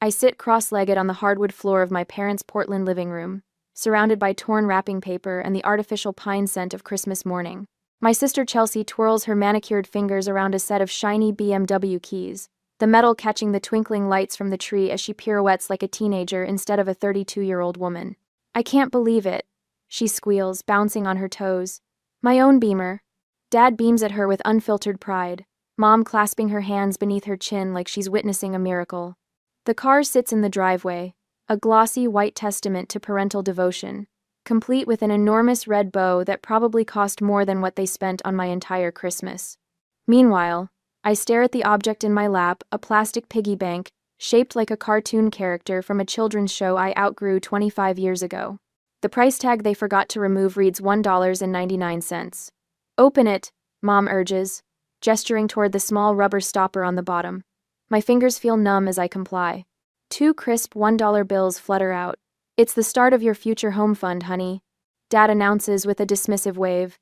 I sit cross-legged on the hardwood floor of my parents' Portland living room, surrounded by torn wrapping paper and the artificial pine scent of Christmas morning. My sister Chelsea twirls her manicured fingers around a set of shiny BMW keys, the metal catching the twinkling lights from the tree as she pirouettes like a teenager instead of a 32-year-old woman. "I can't believe it," she squeals, bouncing on her toes. "My own Beamer." Dad beams at her with unfiltered pride, Mom clasping her hands beneath her chin like she's witnessing a miracle. The car sits in the driveway, a glossy white testament to parental devotion, complete with an enormous red bow that probably cost more than what they spent on my entire Christmas. Meanwhile, I stare at the object in my lap, a plastic piggy bank, shaped like a cartoon character from a children's show I outgrew 25 years ago. The price tag they forgot to remove reads $1.99. "Open it," Mom urges, gesturing toward the small rubber stopper on the bottom. My fingers feel numb as I comply. 2 crisp $1 bills flutter out. "It's the start of your future home fund, honey," Dad announces with a dismissive wave.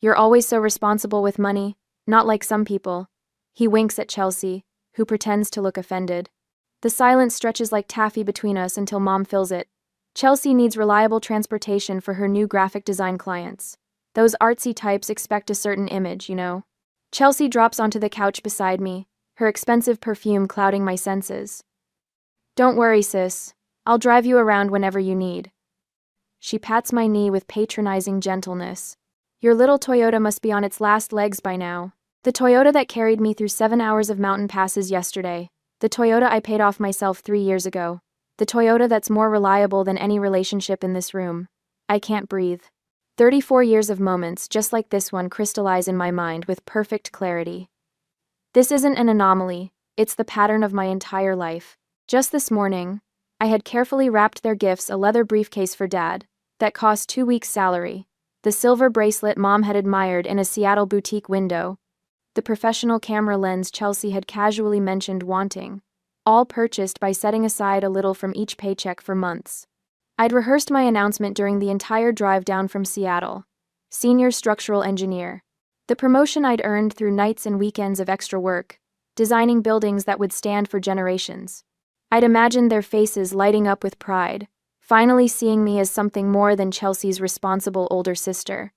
"You're always so responsible with money, not like some people." He winks at Chelsea, who pretends to look offended. The silence stretches like taffy between us until Mom fills it. Chelsea needs reliable transportation for her new graphic design clients. Those artsy types expect a certain image, you know. Chelsea drops onto the couch beside me, her expensive perfume clouding my senses. "Don't worry, sis. I'll drive you around whenever you need." She pats my knee with patronizing gentleness. "Your little Toyota must be on its last legs by now. The Toyota that carried me through 7 hours of mountain passes yesterday. The Toyota I paid off myself 3 years ago. The Toyota that's more reliable than any relationship in this room." I can't breathe. 34 years of moments just like this one crystallize in my mind with perfect clarity. This isn't an anomaly, it's the pattern of my entire life. Just this morning, I had carefully wrapped their gifts, a leather briefcase for Dad, that cost 2 weeks' salary, the silver bracelet Mom had admired in a Seattle boutique window, the professional camera lens Chelsea had casually mentioned wanting, all purchased by setting aside a little from each paycheck for months. I'd rehearsed my announcement during the entire drive down from Seattle. Senior structural engineer. The promotion I'd earned through nights and weekends of extra work, designing buildings that would stand for generations. I'd imagined their faces lighting up with pride, finally seeing me as something more than Chelsea's responsible older sister.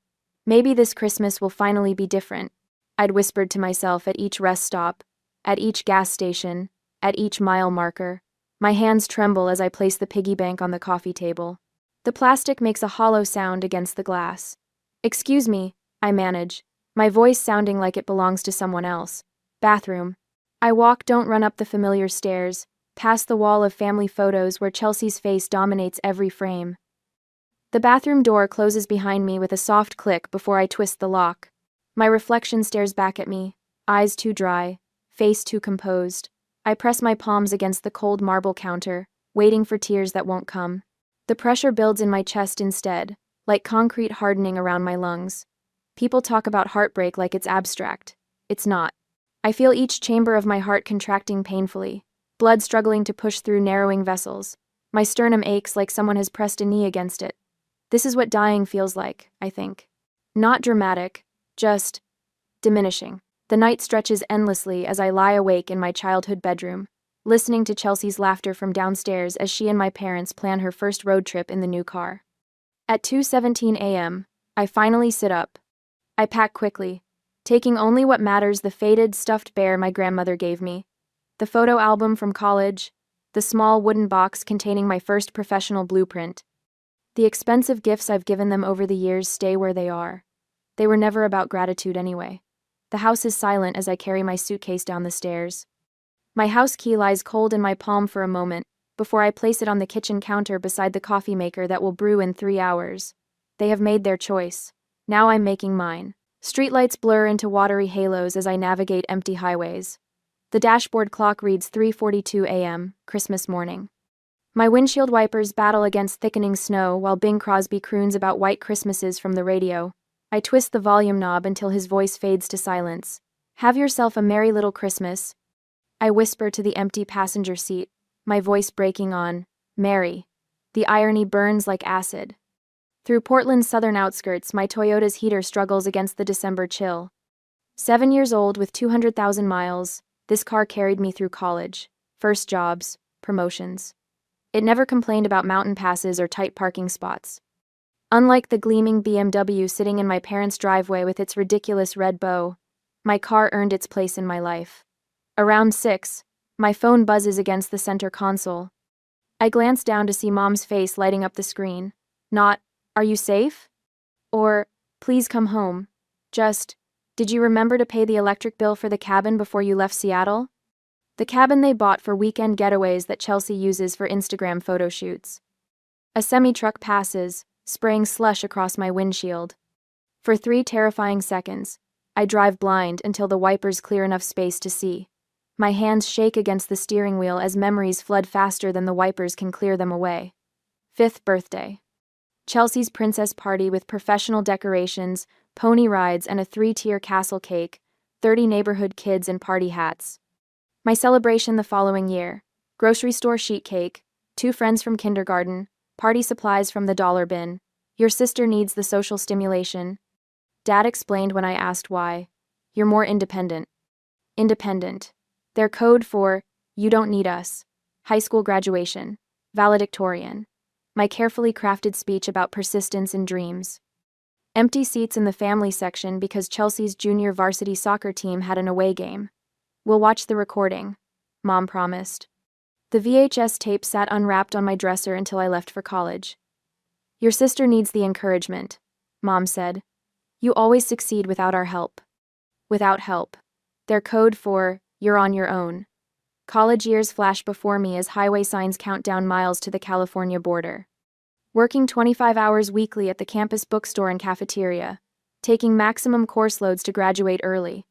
Maybe this Christmas will finally be different, I'd whispered to myself at each rest stop, at each gas station, at each mile marker. My hands tremble as I place the piggy bank on the coffee table. The plastic makes a hollow sound against the glass. "Excuse me," I manage, my voice sounding like it belongs to someone else. "Bathroom." I don't run up the familiar stairs, past the wall of family photos where Chelsea's face dominates every frame. The bathroom door closes behind me with a soft click before I twist the lock. My reflection stares back at me, eyes too dry, face too composed. I press my palms against the cold marble counter, waiting for tears that won't come. The pressure builds in my chest instead, like concrete hardening around my lungs. People talk about heartbreak like it's abstract. It's not. I feel each chamber of my heart contracting painfully, blood struggling to push through narrowing vessels. My sternum aches like someone has pressed a knee against it. This is what dying feels like, I think. Not dramatic, just diminishing. The night stretches endlessly as I lie awake in my childhood bedroom, listening to Chelsea's laughter from downstairs as she and my parents plan her first road trip in the new car. At 2:17 a.m., I finally sit up. I pack quickly, taking only what matters: the faded, stuffed bear my grandmother gave me, the photo album from college, the small wooden box containing my first professional blueprint. The expensive gifts I've given them over the years stay where they are. They were never about gratitude anyway. The house is silent as I carry my suitcase down the stairs. My house key lies cold in my palm for a moment, before I place it on the kitchen counter beside the coffee maker that will brew in 3 hours. They have made their choice. Now I'm making mine. Streetlights blur into watery halos as I navigate empty highways. The dashboard clock reads 3:42 a.m., Christmas morning. My windshield wipers battle against thickening snow while Bing Crosby croons about white Christmases from the radio. I twist the volume knob until his voice fades to silence. "Have yourself a merry little Christmas," I whisper to the empty passenger seat, my voice breaking on "merry." The irony burns like acid. Through Portland's southern outskirts, my Toyota's heater struggles against the December chill. 7 years old with 200,000 miles, this car carried me through college, first jobs, promotions. It never complained about mountain passes or tight parking spots. Unlike the gleaming BMW sitting in my parents' driveway with its ridiculous red bow, my car earned its place in my life. Around 6, my phone buzzes against the center console. I glance down to see Mom's face lighting up the screen. Not, "Are you safe?" Or, "Please come home." Just, "Did you remember to pay the electric bill for the cabin before you left Seattle?" The cabin they bought for weekend getaways that Chelsea uses for Instagram photo shoots. A semi-truck passes, spraying slush across my windshield. For 3 terrifying seconds, I drive blind until the wipers clear enough space to see. My hands shake against the steering wheel as memories flood faster than the wipers can clear them away. 5th birthday. Chelsea's princess party with professional decorations, pony rides, and a 3-tier castle cake, 30 neighborhood kids in party hats. My celebration the following year: grocery store sheet cake, 2 friends from kindergarten, party supplies from the dollar bin. Your sister needs the social stimulation. Dad explained when I asked why. You're more independent. Independent. Their code for, you don't need us. High school graduation. Valedictorian. My carefully crafted speech about persistence and dreams. Empty seats in the family section because Chelsea's junior varsity soccer team had an away game. We'll watch the recording, Mom promised. The VHS tape sat unwrapped on my dresser until I left for college. Your sister needs the encouragement, Mom said. You always succeed without our help. Without help. Their code for, you're on your own. College years flash before me as highway signs count down miles to the California border. Working 25 hours weekly at the campus bookstore and cafeteria. Taking maximum course loads to graduate early.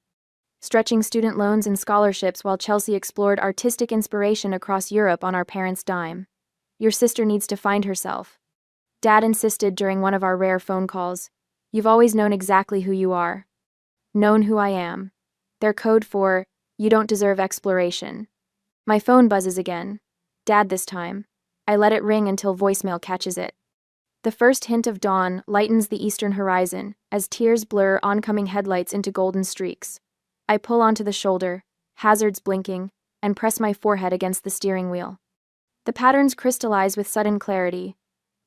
Stretching student loans and scholarships while Chelsea explored artistic inspiration across Europe on our parents' dime. Your sister needs to find herself. Dad insisted during one of our rare phone calls. You've always known exactly who you are. Known who I am. Their code for, you don't deserve exploration. My phone buzzes again. Dad this time. I let it ring until voicemail catches it. The first hint of dawn lightens the eastern horizon as tears blur oncoming headlights into golden streaks. I pull onto the shoulder, hazards blinking, and press my forehead against the steering wheel. The patterns crystallize with sudden clarity.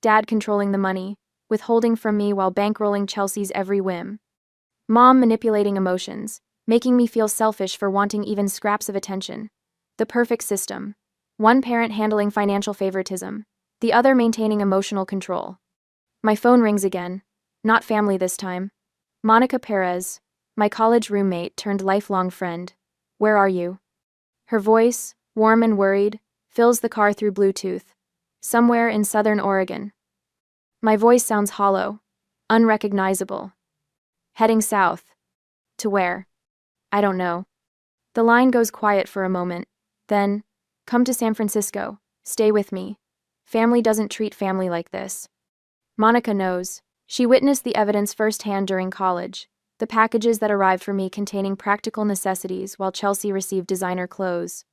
Dad controlling the money, withholding from me while bankrolling Chelsea's every whim. Mom manipulating emotions, making me feel selfish for wanting even scraps of attention. The perfect system. One parent handling financial favoritism, the other maintaining emotional control. My phone rings again. Not family this time. Monica Perez, my college roommate turned lifelong friend. Where are you? Her voice, warm and worried, fills the car through Bluetooth. Somewhere in southern Oregon. My voice sounds hollow, unrecognizable. Heading south. To where? I don't know. The line goes quiet for a moment. Then, come to San Francisco. Stay with me. Family doesn't treat family like this. Monica knows. She witnessed the evidence firsthand during college. The packages that arrived for me containing practical necessities while Chelsea received designer clothes.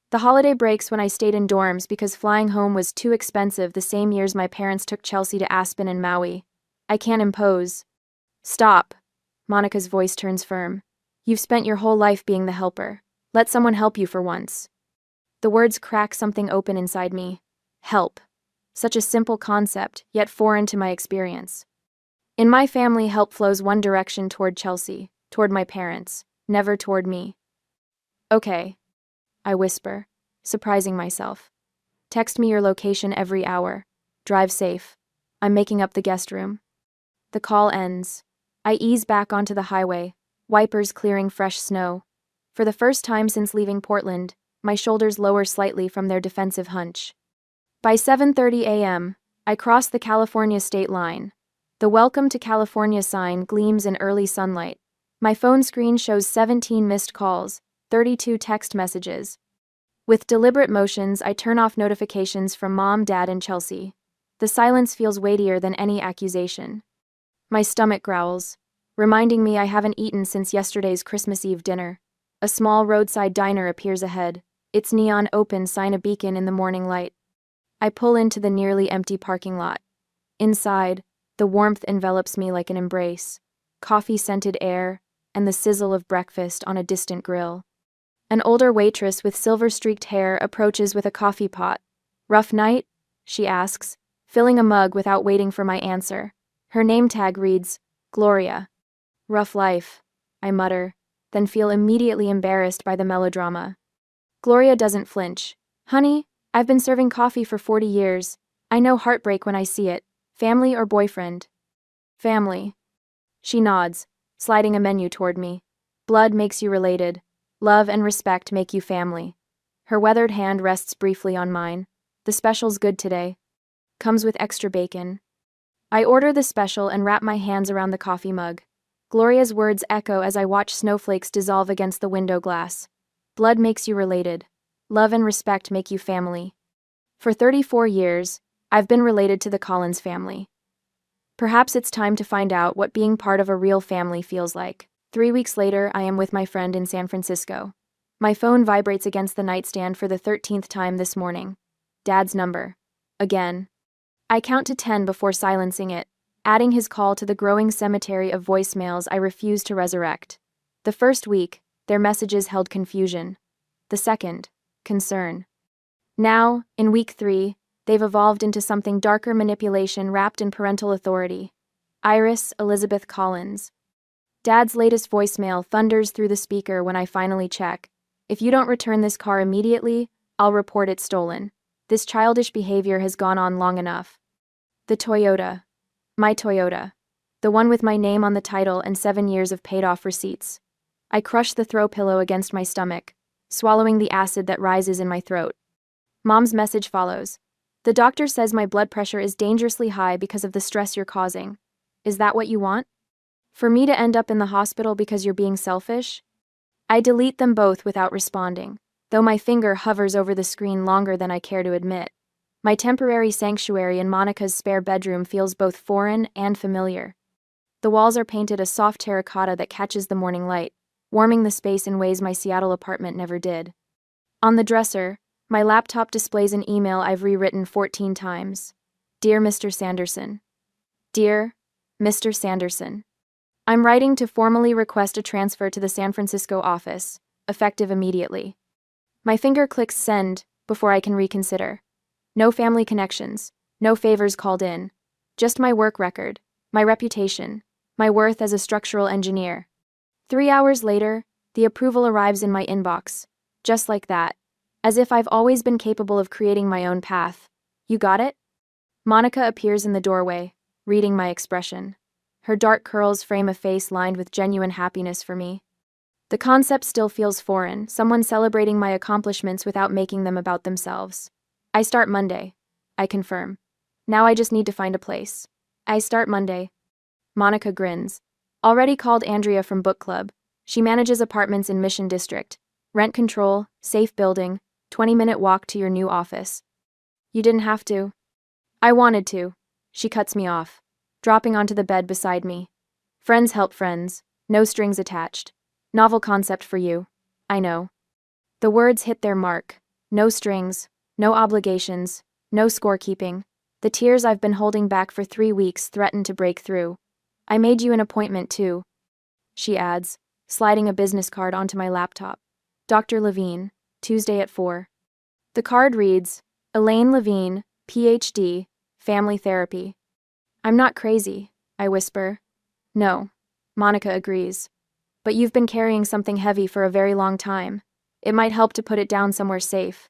The holiday breaks when I stayed in dorms because flying home was too expensive the same years my parents took Chelsea to Aspen and Maui. I can't impose. Stop. Monica's voice turns firm. You've spent your whole life being the helper. Let someone help you for once. The words crack something open inside me. Help. Such a simple concept, yet foreign to my experience. In my family, help flows one direction toward Chelsea, toward my parents, never toward me. Okay. I whisper, surprising myself. Text me your location every hour. Drive safe. I'm making up the guest room. The call ends. I ease back onto the highway, wipers clearing fresh snow. For the first time since leaving Portland, my shoulders lower slightly from their defensive hunch. By 7:30 a.m., I cross the California state line. The Welcome to California sign gleams in early sunlight. My phone screen shows 17 missed calls, 32 text messages. With deliberate motions, I turn off notifications from Mom, Dad, and Chelsea. The silence feels weightier than any accusation. My stomach growls, reminding me I haven't eaten since yesterday's Christmas Eve dinner. A small roadside diner appears ahead, its neon open sign a beacon in the morning light. I pull into the nearly empty parking lot. Inside, the warmth envelops me like an embrace, coffee-scented air, and the sizzle of breakfast on a distant grill. An older waitress with silver-streaked hair approaches with a coffee pot. "Rough night?" she asks, filling a mug without waiting for my answer. Her name tag reads, Gloria. "Rough life," I mutter, then feel immediately embarrassed by the melodrama. Gloria doesn't flinch. "Honey, I've been serving coffee for 40 years. I know heartbreak when I see it. Family or boyfriend?" "Family." She nods, sliding a menu toward me. "Blood makes you related. Love and respect make you family." Her weathered hand rests briefly on mine. "The special's good today. Comes with extra bacon." I order the special and wrap my hands around the coffee mug. Gloria's words echo as I watch snowflakes dissolve against the window glass. Blood makes you related. Love and respect make you family. For 34 years, I've been related to the Collins family. Perhaps it's time to find out what being part of a real family feels like. 3 weeks later, I am with my friend in San Francisco. My phone vibrates against the nightstand for the 13th time this morning. Dad's number. Again. I count to 10 before silencing it, adding his call to the growing cemetery of voicemails I refuse to resurrect. The first week, their messages held confusion. The second, concern. Now, in week 3, they've evolved into something darker: manipulation wrapped in parental authority. Iris Elizabeth Collins. Dad's latest voicemail thunders through the speaker when I finally check. "If you don't return this car immediately, I'll report it stolen. This childish behavior has gone on long enough." The Toyota. My Toyota. The one with my name on the title and 7 years of paid-off receipts. I crush the throw pillow against my stomach, swallowing the acid that rises in my throat. Mom's message follows. "The doctor says my blood pressure is dangerously high because of the stress you're causing. Is that what you want? For me to end up in the hospital because you're being selfish?" I delete them both without responding, though my finger hovers over the screen longer than I care to admit. My temporary sanctuary in Monica's spare bedroom feels both foreign and familiar. The walls are painted a soft terracotta that catches the morning light, warming the space in ways my Seattle apartment never did. On the dresser, my laptop displays an email I've rewritten 14 times. "Dear Mr. Sanderson." Dear Mr. Sanderson. I'm writing to formally request a transfer to the San Francisco office, effective immediately. My finger clicks send before I can reconsider. No family connections, no favors called in. Just my work record, my reputation, my worth as a structural engineer. 3 hours later, the approval arrives in my inbox, just like that, as if I've always been capable of creating my own path. "You got it?" Monica appears in the doorway, reading my expression. Her dark curls frame a face lined with genuine happiness for me. The concept still feels foreign, someone celebrating my accomplishments without making them about themselves. "I start Monday," I confirm. "Now I just need to find a place." "I start Monday." Monica grins. "Already called Andrea from book club. She manages apartments in Mission District. Rent control, safe building, 20-minute walk to your new office." "You didn't have to." "I wanted to." She cuts me off, dropping onto the bed beside me. "Friends help friends, no strings attached. Novel concept for you. I know." The words hit their mark. No strings, no obligations, no scorekeeping. The tears I've been holding back for 3 weeks threaten to break through. "I made you an appointment too," she adds, sliding a business card onto my laptop. "Dr. Levine, Tuesday at 4. The card reads, "Elaine Levine, PhD, Family Therapy." "I'm not crazy," I whisper. "No," Monica agrees. "But you've been carrying something heavy for a very long time. It might help to put it down somewhere safe."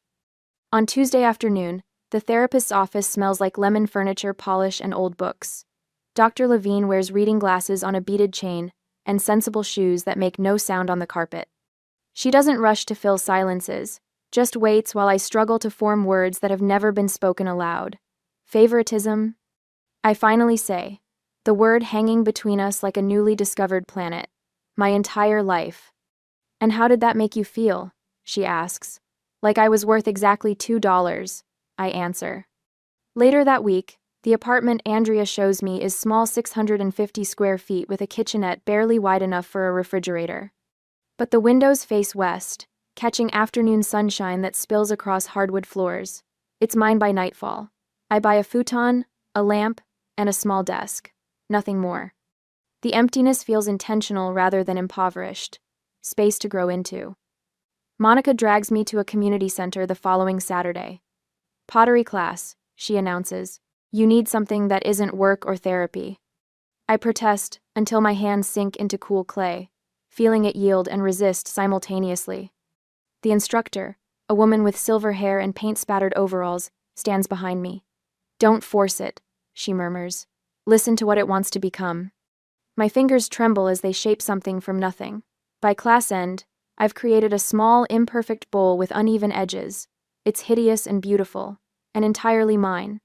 On Tuesday afternoon, the therapist's office smells like lemon furniture, polish, and old books. Dr. Levine wears reading glasses on a beaded chain and sensible shoes that make no sound on the carpet. She doesn't rush to fill silences, just waits while I struggle to form words that have never been spoken aloud. Favoritism? I finally say, the word hanging between us like a newly discovered planet. My entire life. "And how did that make you feel?" she asks. "Like I was worth exactly $2, I answer. Later that week, the apartment Andrea shows me is small, 650 square feet with a kitchenette barely wide enough for a refrigerator. But the windows face west, catching afternoon sunshine that spills across hardwood floors. It's mine by nightfall. I buy a futon, a lamp, and a small desk. Nothing more. The emptiness feels intentional rather than impoverished. Space to grow into. Monica drags me to a community center the following Saturday. Pottery class, she announces. You need something that isn't work or therapy. I protest until my hands sink into cool clay, feeling it yield and resist simultaneously. The instructor, a woman with silver hair and paint-spattered overalls, stands behind me. Don't force it, she murmurs. Listen to what it wants to become. My fingers tremble as they shape something from nothing. By class end, I've created a small, imperfect bowl with uneven edges. It's hideous and beautiful, and entirely mine.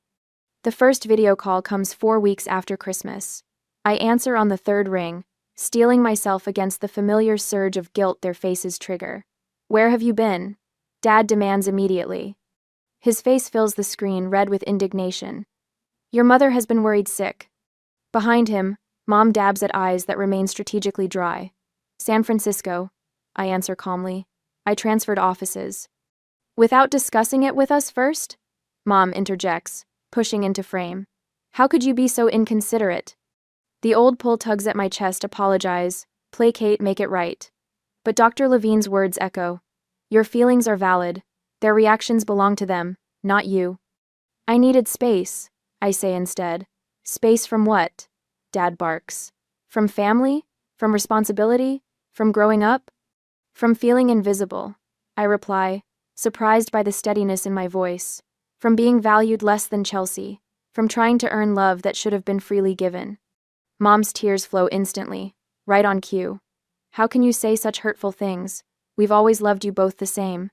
The first video call comes 4 weeks after Christmas. I answer on the third ring, steeling myself against the familiar surge of guilt their faces trigger. Where have you been? Dad demands immediately. His face fills the screen, red with indignation. Your mother has been worried sick. Behind him, Mom dabs at eyes that remain strategically dry. San Francisco, I answer calmly. I transferred offices. Without discussing it with us first? Mom interjects, pushing into frame. How could you be so inconsiderate? The old pull tugs at my chest, apologize, placate, make it right. But Dr. Levine's words echo. Your feelings are valid. Their reactions belong to them, not you. I needed space, I say instead. Space from what? Dad barks. From family? From responsibility? From growing up? From feeling invisible, I reply, surprised by the steadiness in my voice. From being valued less than Chelsea. From trying to earn love that should have been freely given. Mom's tears flow instantly, right on cue. How can you say such hurtful things? We've always loved you both the same.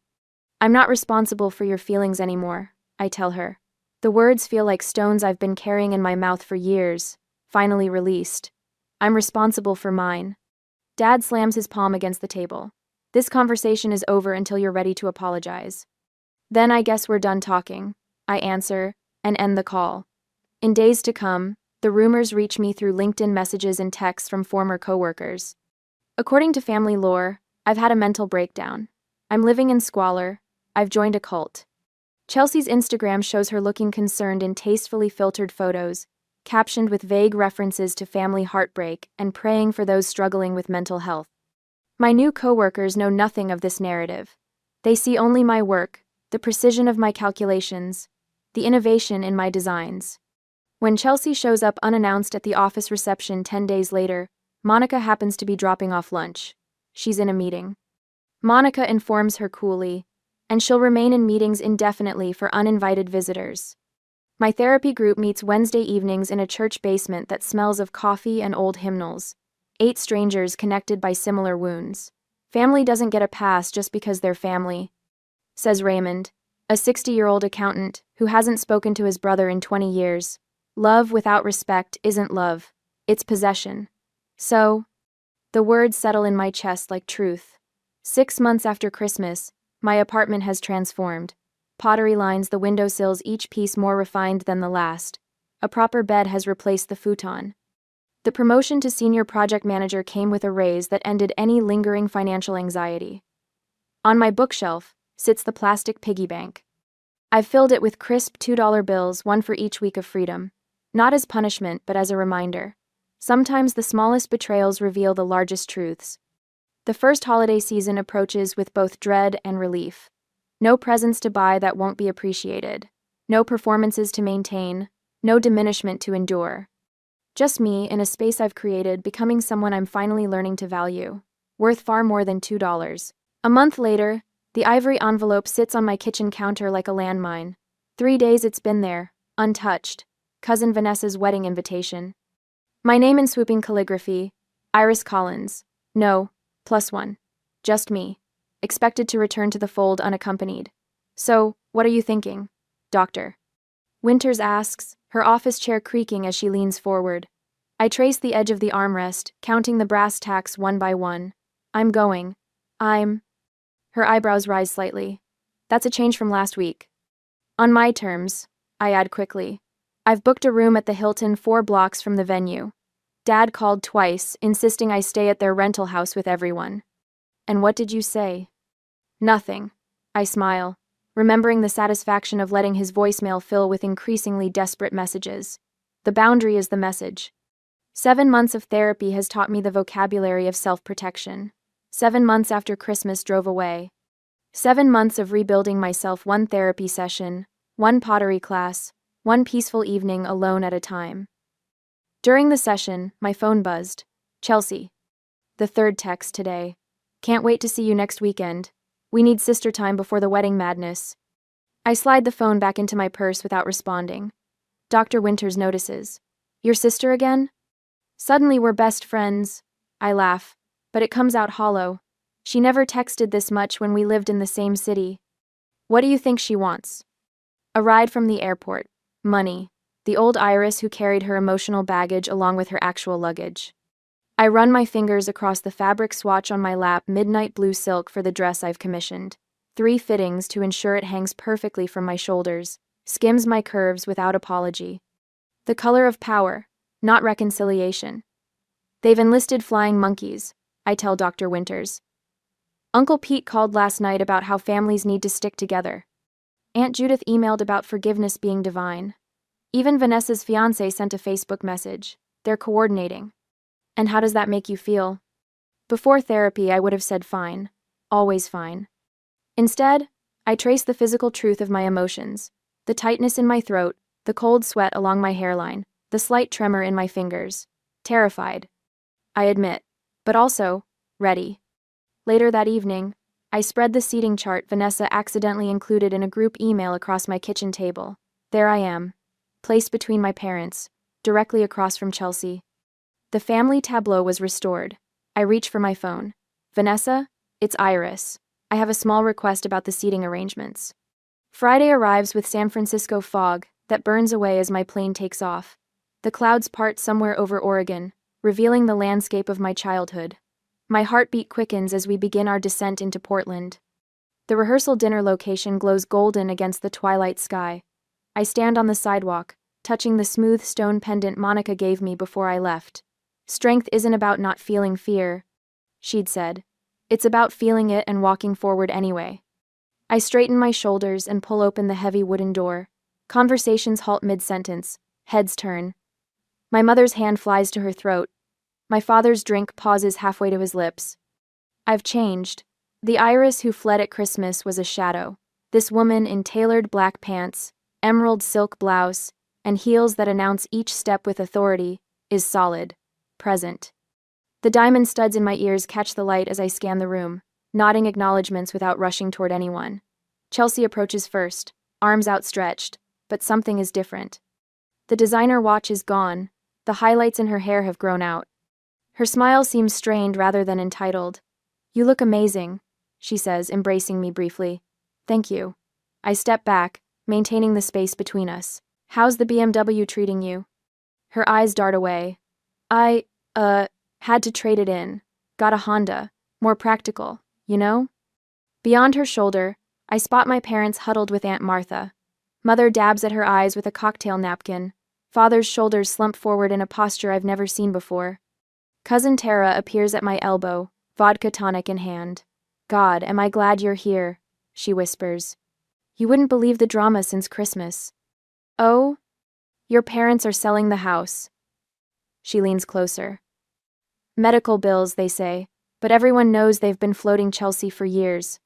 I'm not responsible for your feelings anymore, I tell her. The words feel like stones I've been carrying in my mouth for years, finally released. I'm responsible for mine. Dad slams his palm against the table. This conversation is over until you're ready to apologize. Then I guess we're done talking, I answer, and end the call. In days to come, the rumors reach me through LinkedIn messages and texts from former coworkers. According to family lore, I've had a mental breakdown. I'm living in squalor. I've joined a cult. Chelsea's Instagram shows her looking concerned in tastefully filtered photos, captioned with vague references to family heartbreak and praying for those struggling with mental health. My new coworkers know nothing of this narrative. They see only my work, the precision of my calculations, the innovation in my designs. When Chelsea shows up unannounced at the office reception 10 days later, Monica happens to be dropping off lunch. She's in a meeting. Monica informs her coolly, and she'll remain in meetings indefinitely for uninvited visitors. My therapy group meets Wednesday evenings in a church basement that smells of coffee and old hymnals. 8 strangers connected by similar wounds. Family doesn't get a pass just because they're family, says Raymond, a 60-year-old accountant who hasn't spoken to his brother in 20 years. Love without respect isn't love, it's possession. So, the words settle in my chest like truth. 6 months after Christmas, my apartment has transformed. Pottery lines the windowsills, each piece more refined than the last. A proper bed has replaced the futon. The promotion to senior project manager came with a raise that ended any lingering financial anxiety. On my bookshelf sits the plastic piggy bank. I've filled it with crisp $2 bills, one for each week of freedom. Not as punishment, but as a reminder. Sometimes the smallest betrayals reveal the largest truths. The first holiday season approaches with both dread and relief. No presents to buy that won't be appreciated. No performances to maintain. No diminishment to endure. Just me in a space I've created, becoming someone I'm finally learning to value. Worth far more than $2. A month later, the ivory envelope sits on my kitchen counter like a landmine. 3 days it's been there, untouched. Cousin Vanessa's wedding invitation. My name in swooping calligraphy, Iris Collins. No, +1. Just me. Expected to return to the fold unaccompanied. So, what are you thinking, Doctor? Winters asks, her office chair creaking as she leans forward. I trace the edge of the armrest, counting the brass tacks one by one. I'm going. Her eyebrows rise slightly. That's a change from last week. On my terms, I add quickly. I've booked a room at the Hilton 4 blocks from the venue. Dad called twice, insisting I stay at their rental house with everyone. And what did you say? Nothing. I smile, remembering the satisfaction of letting his voicemail fill with increasingly desperate messages. The boundary is the message. 7 months of therapy has taught me the vocabulary of self-protection. 7 months after Christmas drove away. 7 months of rebuilding myself, one therapy session, one pottery class, one peaceful evening alone at a time. During the session, my phone buzzed. Chelsea. The third text today. Can't wait to see you next weekend. We need sister time before the wedding madness. I slide the phone back into my purse without responding. Dr. Winters notices. Your sister again? Suddenly we're best friends. I laugh, but it comes out hollow. She never texted this much when we lived in the same city. What do you think she wants? A ride from the airport. Money. The old Iris who carried her emotional baggage along with her actual luggage. I run my fingers across the fabric swatch on my lap, midnight blue silk for the dress I've commissioned. 3 fittings to ensure it hangs perfectly from my shoulders, skims my curves without apology. The color of power, not reconciliation. They've enlisted flying monkeys, I tell Dr. Winters. Uncle Pete called last night about how families need to stick together. Aunt Judith emailed about forgiveness being divine. Even Vanessa's fiancé sent a Facebook message. They're coordinating. And how does that make you feel? Before therapy, I would have said fine. Always fine. Instead, I trace the physical truth of my emotions. The tightness in my throat, the cold sweat along my hairline, the slight tremor in my fingers. Terrified. I admit. But also, ready. Later that evening, I spread the seating chart Vanessa accidentally included in a group email across my kitchen table. There I am, placed between my parents, directly across from Chelsea. The family tableau was restored. I reach for my phone. Vanessa, it's Iris. I have a small request about the seating arrangements. Friday arrives with San Francisco fog that burns away as my plane takes off. The clouds part somewhere over Oregon, revealing the landscape of my childhood. My heartbeat quickens as we begin our descent into Portland. The rehearsal dinner location glows golden against the twilight sky. I stand on the sidewalk, touching the smooth stone pendant Monica gave me before I left. Strength isn't about not feeling fear, she'd said. It's about feeling it and walking forward anyway. I straighten my shoulders and pull open the heavy wooden door. Conversations halt mid-sentence. Heads turn. My mother's hand flies to her throat. My father's drink pauses halfway to his lips. I've changed. The Iris who fled at Christmas was a shadow. This woman in tailored black pants, emerald silk blouse, and heels that announce each step with authority, is solid. Present. The diamond studs in my ears catch the light as I scan the room, nodding acknowledgments without rushing toward anyone. Chelsea approaches first, arms outstretched, but something is different. The designer watch is gone. The highlights in her hair have grown out. Her smile seems strained rather than entitled. You look amazing, she says, embracing me briefly. Thank you. I step back, maintaining the space between us. How's the BMW treating you? Her eyes dart away. I, had to trade it in. Got a Honda. More practical, you know? Beyond her shoulder, I spot my parents huddled with Aunt Martha. Mother dabs at her eyes with a cocktail napkin. Father's shoulders slump forward in a posture I've never seen before. Cousin Tara appears at my elbow, vodka tonic in hand. God, am I glad you're here, she whispers. You wouldn't believe the drama since Christmas. Oh? Your parents are selling the house. She leans closer. Medical bills, they say, but everyone knows they've been floating Chelsea for years.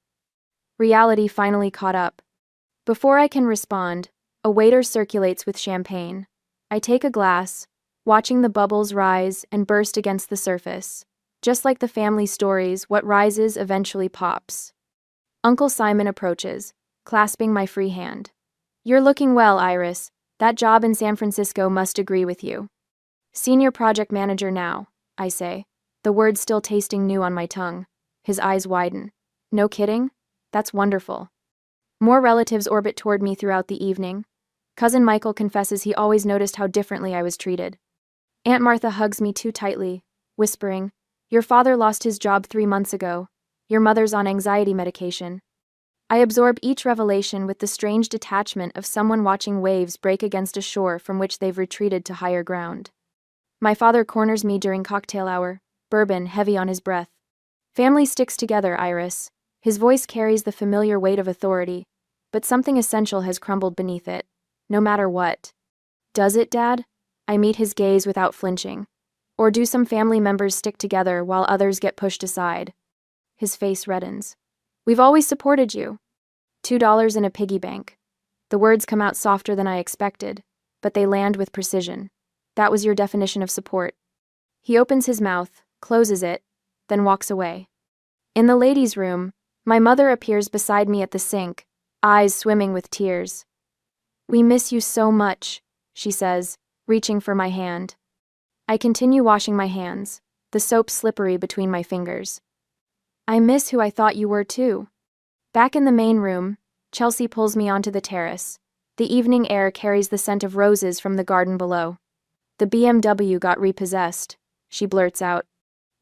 Reality finally caught up. Before I can respond, a waiter circulates with champagne. I take a glass, watching the bubbles rise and burst against the surface. Just like the family stories, what rises eventually pops. Uncle Simon approaches, clasping my free hand. You're looking well, Iris. That job in San Francisco must agree with you. Senior project manager now, I say, the words still tasting new on my tongue. His eyes widen. No kidding? That's wonderful. More relatives orbit toward me throughout the evening. Cousin Michael confesses he always noticed how differently I was treated. Aunt Martha hugs me too tightly, whispering, Your father lost his job 3 months ago. Your mother's on anxiety medication. I absorb each revelation with the strange detachment of someone watching waves break against a shore from which they've retreated to higher ground. My father corners me during cocktail hour, bourbon heavy on his breath. Family sticks together, Iris. His voice carries the familiar weight of authority, but something essential has crumbled beneath it, no matter what. Does it, Dad? I meet his gaze without flinching. Or do some family members stick together while others get pushed aside? His face reddens. We've always supported you. $2 in a piggy bank. The words come out softer than I expected, but they land with precision. That was your definition of support. He opens his mouth, closes it, then walks away. In the ladies' room, my mother appears beside me at the sink, eyes swimming with tears. We miss you so much, she says, reaching for my hand. I continue washing my hands, the soap slippery between my fingers. I miss who I thought you were too. Back in the main room, Chelsea pulls me onto the terrace. The evening air carries the scent of roses from the garden below. The BMW got repossessed, she blurts out.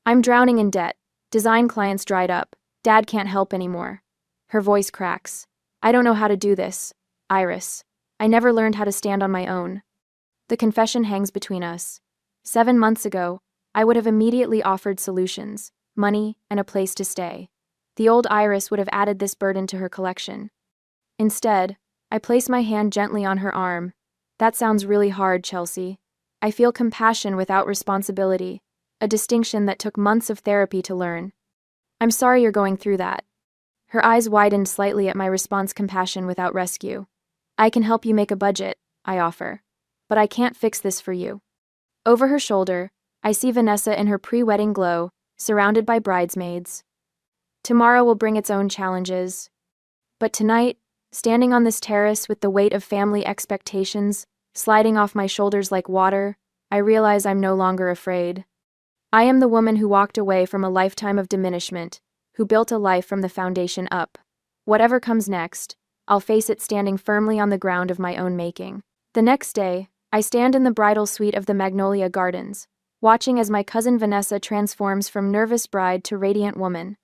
I'm drowning in debt. Design clients dried up. Dad can't help anymore. Her voice cracks. I don't know how to do this, Iris. I never learned how to stand on my own. The confession hangs between us. 7 months ago, I would have immediately offered solutions, money, and a place to stay. The old Iris would have added this burden to her collection. Instead, I place my hand gently on her arm. That sounds really hard, Chelsea. I feel compassion without responsibility, a distinction that took months of therapy to learn. I'm sorry you're going through that. Her eyes widened slightly at my response, compassion without rescue. I can help you make a budget, I offer. But I can't fix this for you. Over her shoulder, I see Vanessa in her pre-wedding glow, surrounded by bridesmaids. Tomorrow will bring its own challenges. But tonight, standing on this terrace with the weight of family expectations sliding off my shoulders like water, I realize I'm no longer afraid. I am the woman who walked away from a lifetime of diminishment, who built a life from the foundation up. Whatever comes next, I'll face it standing firmly on the ground of my own making. The next day, I stand in the bridal suite of the Magnolia Gardens, watching as my cousin Vanessa transforms from nervous bride to radiant woman.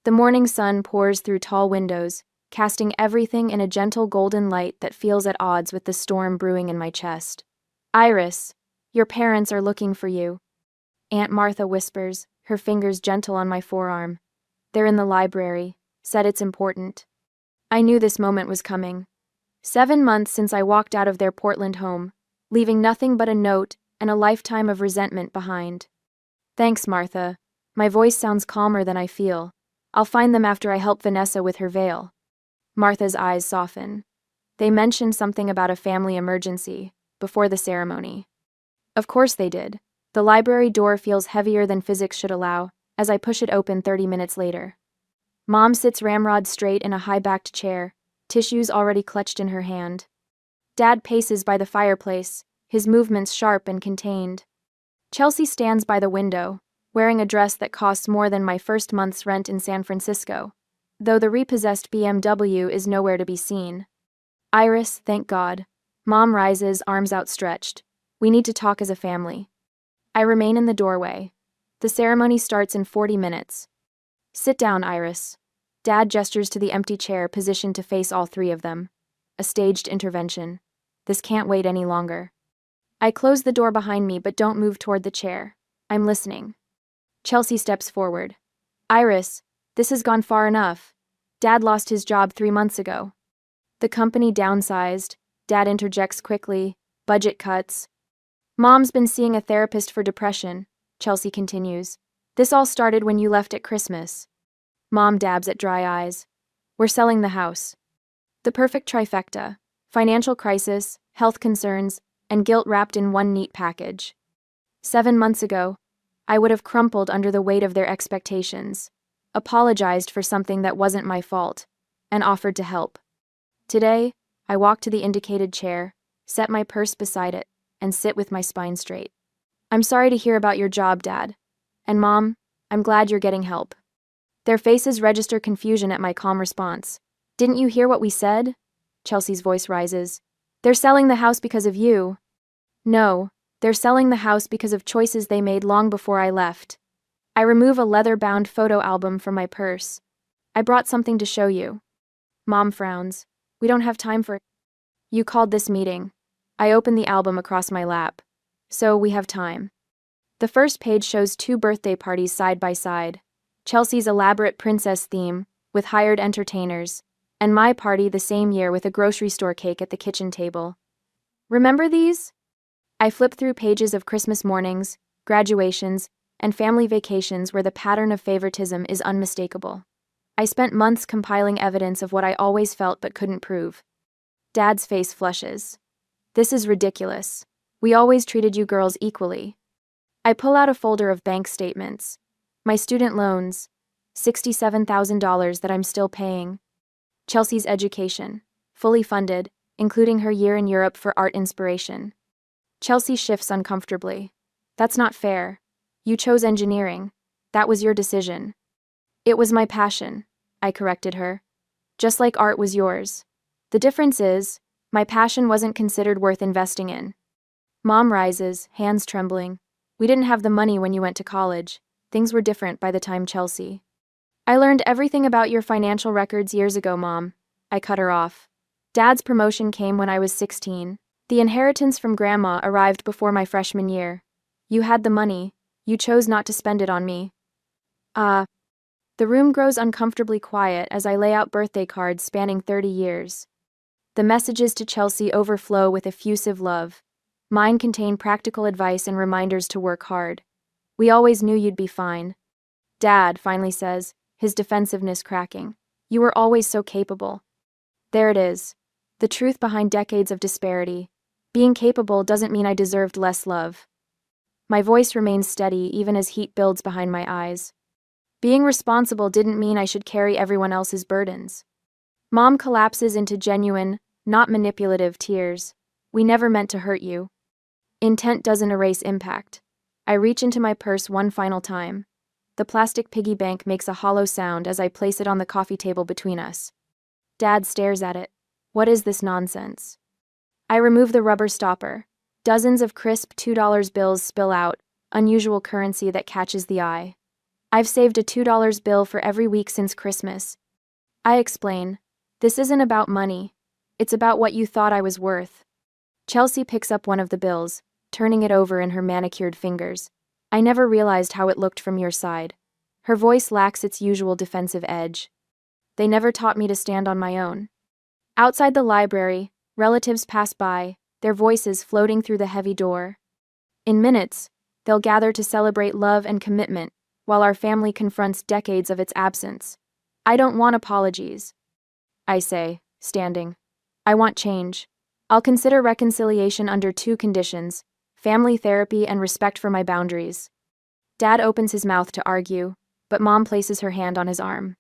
The morning sun pours through tall windows, casting everything in a gentle golden light that feels at odds with the storm brewing in my chest. Iris, your parents are looking for you. Aunt Martha whispers, her fingers gentle on my forearm. They're in the library, said it's important. I knew this moment was coming. 7 months since I walked out of their Portland home, leaving nothing but a note and a lifetime of resentment behind. Thanks, Martha. My voice sounds calmer than I feel. I'll find them after I help Vanessa with her veil. Martha's eyes soften. They mentioned something about a family emergency before the ceremony. Of course they did. The library door feels heavier than physics should allow as I push it open 30 minutes later. Mom sits ramrod straight in a high-backed chair, tissues already clutched in her hand. Dad paces by the fireplace, his movements sharp and contained. Chelsea stands by the window, wearing a dress that costs more than my first month's rent in San Francisco, though the repossessed BMW is nowhere to be seen. Iris, thank God. Mom rises, arms outstretched. We need to talk as a family. I remain in the doorway. The ceremony starts in 40 minutes. Sit down, Iris. Dad gestures to the empty chair positioned to face all three of them. A staged intervention. This can't wait any longer. I close the door behind me but don't move toward the chair. I'm listening. Chelsea steps forward. Iris, this has gone far enough. Dad lost his job 3 months ago. The company downsized. Dad interjects quickly. Budget cuts. Mom's been seeing a therapist for depression, Chelsea continues. This all started when you left at Christmas. Mom dabs at dry eyes. We're selling the house. The perfect trifecta. Financial crisis, health concerns, and guilt wrapped in one neat package. 7 months ago, I would have crumpled under the weight of their expectations, apologized for something that wasn't my fault, and offered to help. Today, I walk to the indicated chair, set my purse beside it, and sit with my spine straight. I'm sorry to hear about your job, Dad. And Mom, I'm glad you're getting help. Their faces register confusion at my calm response. Didn't you hear what we said? Chelsea's voice rises. They're selling the house because of you. No, they're selling the house because of choices they made long before I left. I remove a leather-bound photo album from my purse. I brought something to show you. Mom frowns. We don't have time for... You called this meeting. I open the album across my lap. So we have time. The first page shows 2 birthday parties side by side. Chelsea's elaborate princess theme, with hired entertainers, and my party the same year with a grocery store cake at the kitchen table. Remember these? I flip through pages of Christmas mornings, graduations, and family vacations where the pattern of favoritism is unmistakable. I spent months compiling evidence of what I always felt but couldn't prove. Dad's face flushes. This is ridiculous. We always treated you girls equally. I pull out a folder of bank statements. My student loans, $67,000 that I'm still paying. Chelsea's education, fully funded, including her year in Europe for art inspiration. Chelsea shifts uncomfortably. That's not fair. You chose engineering. That was your decision. It was my passion, I corrected her. Just like art was yours. The difference is, my passion wasn't considered worth investing in. Mom rises, hands trembling. We didn't have the money when you went to college. Things were different by the time Chelsea. I learned everything about your financial records years ago, Mom. I cut her off. Dad's promotion came when I was 16. The inheritance from Grandma arrived before my freshman year. You had the money. You chose not to spend it on me. The room grows uncomfortably quiet as I lay out birthday cards spanning 30 years. The messages to Chelsea overflow with effusive love. Mine contain practical advice and reminders to work hard. We always knew you'd be fine. Dad finally says, his defensiveness cracking. You were always so capable. There it is. The truth behind decades of disparity. Being capable doesn't mean I deserved less love. My voice remains steady even as heat builds behind my eyes. Being responsible didn't mean I should carry everyone else's burdens. Mom collapses into genuine, not manipulative tears. We never meant to hurt you. Intent doesn't erase impact. I reach into my purse one final time. The plastic piggy bank makes a hollow sound as I place it on the coffee table between us. Dad stares at it. What is this nonsense? I remove the rubber stopper. Dozens of crisp $2 bills spill out, unusual currency that catches the eye. I've saved a $2 bill for every week since Christmas. I explain. This isn't about money. It's about what you thought I was worth. Chelsea picks up one of the bills, turning it over in her manicured fingers. I never realized how it looked from your side. Her voice lacks its usual defensive edge. They never taught me to stand on my own. Outside the library, relatives pass by, their voices floating through the heavy door. In minutes, they'll gather to celebrate love and commitment, while our family confronts decades of its absence. I don't want apologies. I say, standing. I want change. I'll consider reconciliation under 2 conditions: family therapy and respect for my boundaries. Dad opens his mouth to argue, but Mom places her hand on his arm.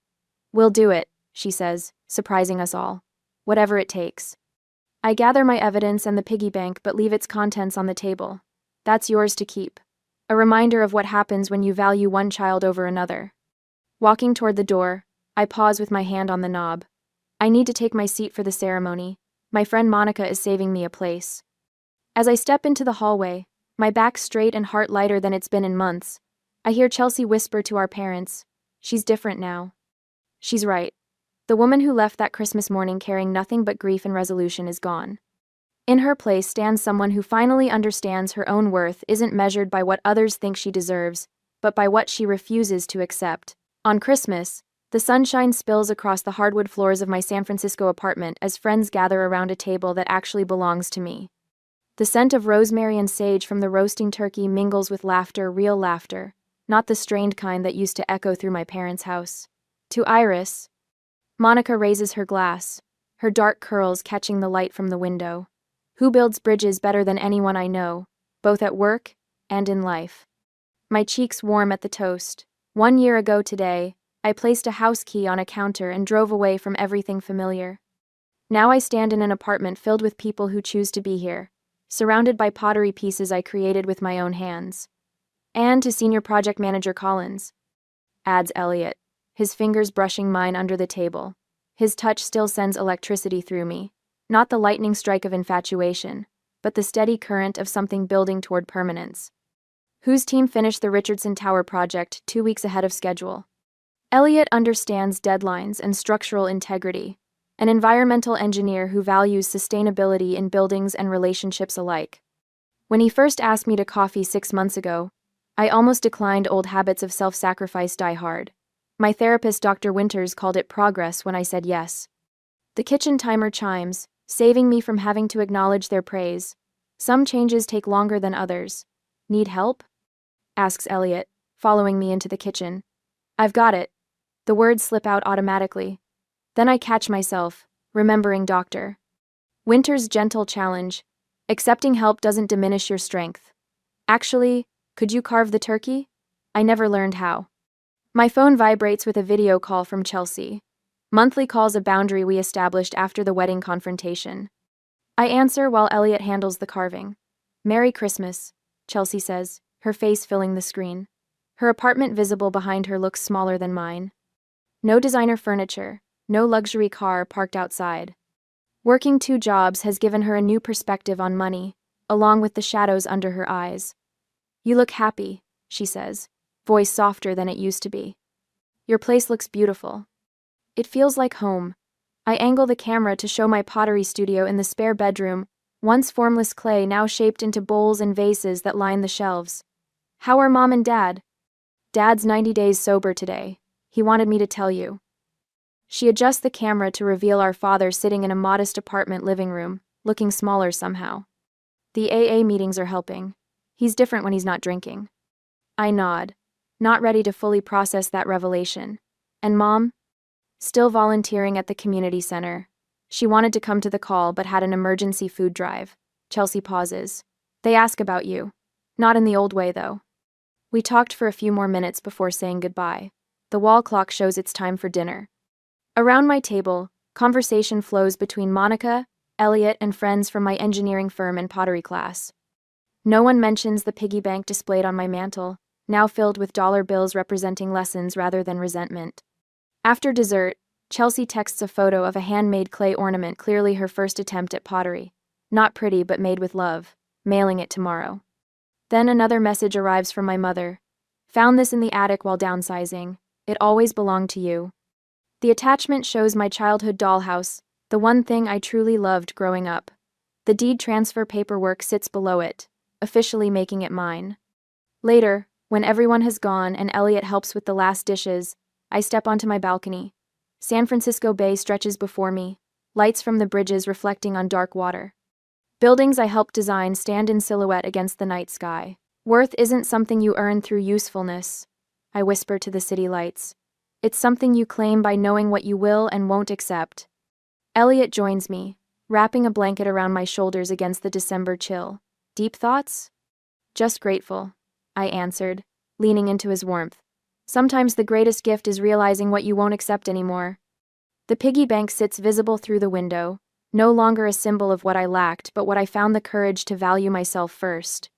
We'll do it, she says, surprising us all. Whatever it takes. I gather my evidence and the piggy bank but leave its contents on the table. That's yours to keep. A reminder of what happens when you value one child over another. Walking toward the door, I pause with my hand on the knob. I need to take my seat for the ceremony. My friend Monica is saving me a place. As I step into the hallway, my back straight and heart lighter than it's been in months, I hear Chelsea whisper to our parents, "She's different now." She's right. The woman who left that Christmas morning carrying nothing but grief and resolution is gone. In her place stands someone who finally understands her own worth isn't measured by what others think she deserves, but by what she refuses to accept. On Christmas, the sunshine spills across the hardwood floors of my San Francisco apartment as friends gather around a table that actually belongs to me. The scent of rosemary and sage from the roasting turkey mingles with laughter, real laughter, not the strained kind that used to echo through my parents' house. To Iris, Monica raises her glass, her dark curls catching the light from the window. Who builds bridges better than anyone I know, both at work and in life? My cheeks warm at the toast. 1 year ago today, I placed a house key on a counter and drove away from everything familiar. Now I stand in an apartment filled with people who choose to be here, surrounded by pottery pieces I created with my own hands. And to Senior Project Manager Collins, adds Elliot, his fingers brushing mine under the table. His touch still sends electricity through me, not the lightning strike of infatuation, but the steady current of something building toward permanence. Whose team finished the Richardson Tower project 2 weeks ahead of schedule? Elliot understands deadlines and structural integrity, an environmental engineer who values sustainability in buildings and relationships alike. When he first asked me to coffee 6 months ago, I almost declined. Old habits of self-sacrifice die hard. My therapist, Dr. Winters, called it progress when I said yes. The kitchen timer chimes, saving me from having to acknowledge their praise. Some changes take longer than others. Need help? Asks Elliot, following me into the kitchen. I've got it. The words slip out automatically. Then I catch myself, remembering Dr. Winter's gentle challenge. Accepting help doesn't diminish your strength. Actually, could you carve the turkey? I never learned how. My phone vibrates with a video call from Chelsea. Monthly calls a boundary we established after the wedding confrontation. I answer while Elliot handles the carving. "Merry Christmas," Chelsea says, her face filling the screen. Her apartment visible behind her looks smaller than mine. No designer furniture, no luxury car parked outside. Working 2 jobs has given her a new perspective on money, along with the shadows under her eyes. "You look happy," she says, voice softer than it used to be. "Your place looks beautiful." It feels like home. I angle the camera to show my pottery studio in the spare bedroom, once formless clay now shaped into bowls and vases that line the shelves. "How are Mom and Dad?" "Dad's 90 days sober today. He wanted me to tell you." She adjusts the camera to reveal our father sitting in a modest apartment living room, looking smaller somehow. "The AA meetings are helping. He's different when he's not drinking." I nod, not ready to fully process that revelation. "And Mom?" "Still volunteering at the community center. She wanted to come to the call but had an emergency food drive." Chelsea pauses. "They ask about you. Not in the old way, though." We talked for a few more minutes before saying goodbye. The wall clock shows it's time for dinner. Around my table, conversation flows between Monica, Elliot, and friends from my engineering firm and pottery class. No one mentions the piggy bank displayed on my mantle, now filled with dollar bills representing lessons rather than resentment. After dessert, Chelsea texts a photo of a handmade clay ornament, clearly her first attempt at pottery. "Not pretty, but made with love. Mailing it tomorrow." Then another message arrives from my mother. "Found this in the attic while downsizing. It always belonged to you." The attachment shows my childhood dollhouse, the one thing I truly loved growing up. The deed transfer paperwork sits below it, officially making it mine. Later, when everyone has gone and Elliot helps with the last dishes, I step onto my balcony. San Francisco Bay stretches before me, lights from the bridges reflecting on dark water. Buildings I helped design stand in silhouette against the night sky. "Worth isn't something you earn through usefulness," I whisper to the city lights. "It's something you claim by knowing what you will and won't accept." Elliot joins me, wrapping a blanket around my shoulders against the December chill. "Deep thoughts?" "Just grateful," I answered, leaning into his warmth. "Sometimes the greatest gift is realizing what you won't accept anymore." The piggy bank sits visible through the window, no longer a symbol of what I lacked, but what I found the courage to value myself first.